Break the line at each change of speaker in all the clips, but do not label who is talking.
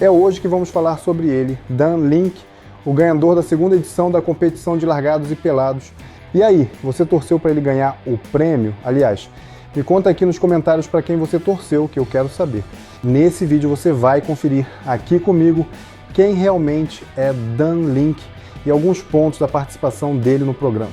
É hoje que vamos falar sobre ele, Dan Link, o ganhador da segunda edição da competição de largados e pelados. E aí, você torceu para ele ganhar o prêmio? Aliás, me conta aqui nos comentários para quem você torceu, que eu quero saber. Nesse vídeo você vai conferir aqui comigo quem realmente é Dan Link e alguns pontos da participação dele no programa.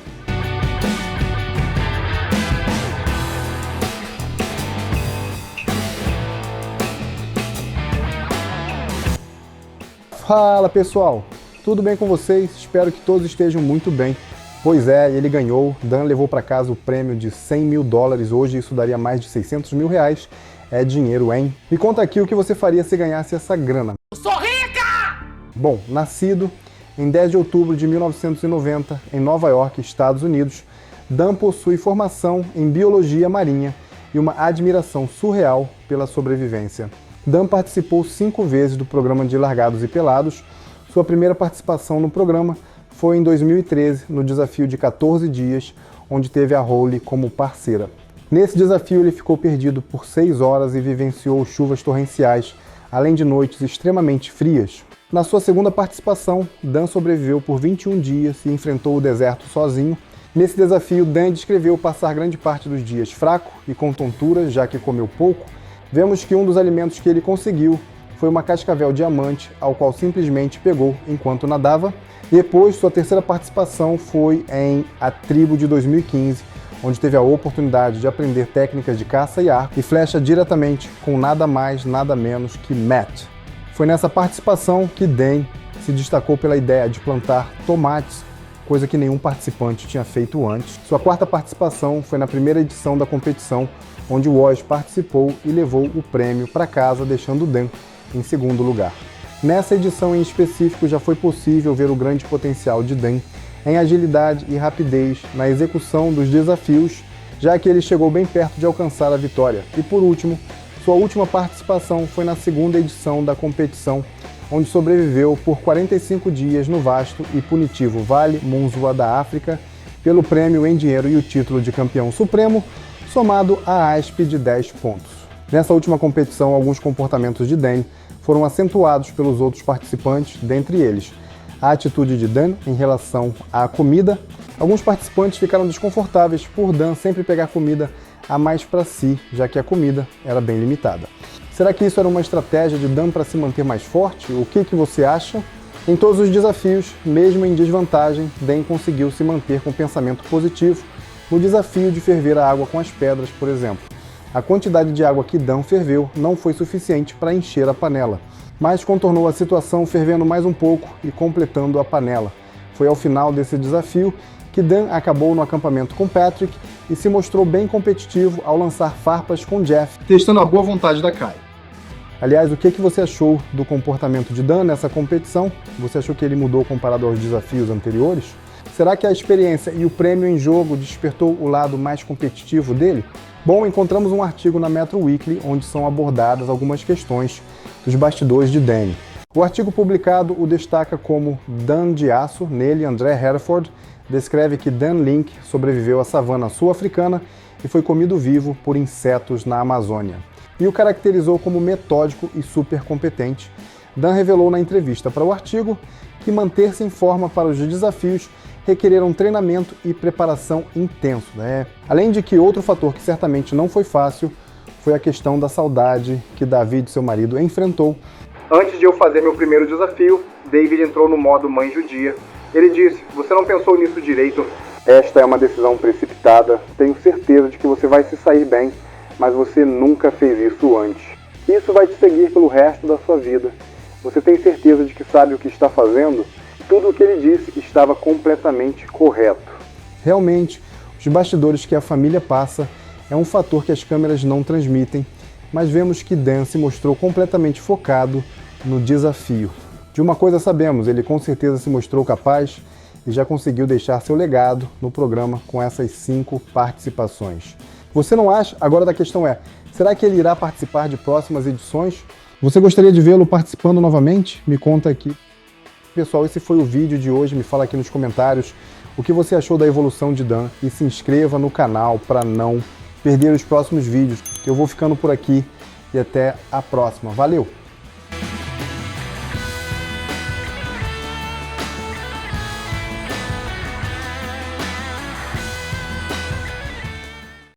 Fala pessoal, tudo bem com vocês? Espero que todos estejam muito bem. Pois é, ele ganhou, Dan levou para casa o prêmio de 100 mil dólares, hoje isso daria mais de 600 mil reais. É dinheiro, hein? Me conta aqui o que você faria se ganhasse essa grana.
Eu sou rica!
Bom, nascido em 10 de outubro de 1990, em Nova York, Estados Unidos, Dan possui formação em biologia marinha e uma admiração surreal pela sobrevivência. Dan participou 5 vezes do programa de Largados e Pelados. Sua primeira participação no programa foi em 2013, no desafio de 14 dias, onde teve a Holly como parceira. Nesse desafio ele ficou perdido por 6 horas e vivenciou chuvas torrenciais, além de noites extremamente frias. Na sua segunda participação, Dan sobreviveu por 21 dias e enfrentou o deserto sozinho. Nesse desafio, Dan descreveu passar grande parte dos dias fraco e com tonturas, já que comeu pouco. Vemos que um dos alimentos que ele conseguiu foi uma cascavel diamante, ao qual simplesmente pegou enquanto nadava. Depois, sua terceira participação foi em A Tribo de 2015, onde teve a oportunidade de aprender técnicas de caça e arco e flecha diretamente com nada mais, nada menos que Matt. Foi nessa participação que Dan se destacou pela ideia de plantar tomates, coisa que nenhum participante tinha feito antes. Sua quarta participação foi na primeira edição da competição, onde o Oz participou e levou o prêmio para casa, deixando Dan em segundo lugar. Nessa edição em específico já foi possível ver o grande potencial de Dan em agilidade e rapidez na execução dos desafios, já que ele chegou bem perto de alcançar a vitória. E por último, sua última participação foi na segunda edição da competição, onde sobreviveu por 45 dias no vasto e punitivo Vale Munzua da África, pelo prêmio em dinheiro e o título de campeão supremo, somado a ASP de 10 pontos. Nessa última competição, alguns comportamentos de Dan foram acentuados pelos outros participantes, dentre eles a atitude de Dan em relação à comida. Alguns participantes ficaram desconfortáveis por Dan sempre pegar comida a mais para si, já que a comida era bem limitada. Será que isso era uma estratégia de Dan para se manter mais forte? O que você acha? Em todos os desafios, mesmo em desvantagem, Dan conseguiu se manter com pensamento positivo. No desafio de ferver a água com as pedras, por exemplo, a quantidade de água que Dan ferveu não foi suficiente para encher a panela, mas contornou a situação fervendo mais um pouco e completando a panela. Foi ao final desse desafio que Dan acabou no acampamento com Patrick e se mostrou bem competitivo ao lançar farpas com Jeff, testando a boa vontade da Kai. Aliás, o que você achou do comportamento de Dan nessa competição? Você achou que ele mudou comparado aos desafios anteriores? Será que a experiência e o prêmio em jogo despertou o lado mais competitivo dele? Bom, encontramos um artigo na Metro Weekly onde são abordadas algumas questões dos bastidores de Dan. O artigo publicado o destaca como Dan de Aço. Nele, André Hereford descreve que Dan Link sobreviveu à savana sul-africana e foi comido vivo por insetos na Amazônia. E o caracterizou como metódico e super competente. Dan revelou na entrevista para o artigo que manter-se em forma para os desafios requereram treinamento e preparação intenso, Além de que outro fator que certamente não foi fácil foi a questão da saudade que David, seu marido, enfrentou. Antes de eu fazer meu primeiro desafio, David entrou no modo mãe judia. Ele disse: "Você não pensou nisso direito. Esta é uma decisão precipitada. Tenho certeza de que você vai se sair bem, mas você nunca fez isso antes. Isso vai te seguir pelo resto da sua vida. Você tem certeza de que sabe o que está fazendo?" Tudo o que ele disse estava completamente correto. Realmente, os bastidores que a família passa é um fator que as câmeras não transmitem, mas vemos que Dan se mostrou completamente focado no desafio. De uma coisa sabemos, ele com certeza se mostrou capaz e já conseguiu deixar seu legado no programa com essas 5 participações. Você não acha? Agora a questão é, será que ele irá participar de próximas edições? Você gostaria de vê-lo participando novamente? Me conta aqui. Pessoal, esse foi o vídeo de hoje. Me fala aqui nos comentários o que você achou da evolução de Dan e se inscreva no canal para não perder os próximos vídeos. Eu vou ficando por aqui e até a próxima. Valeu!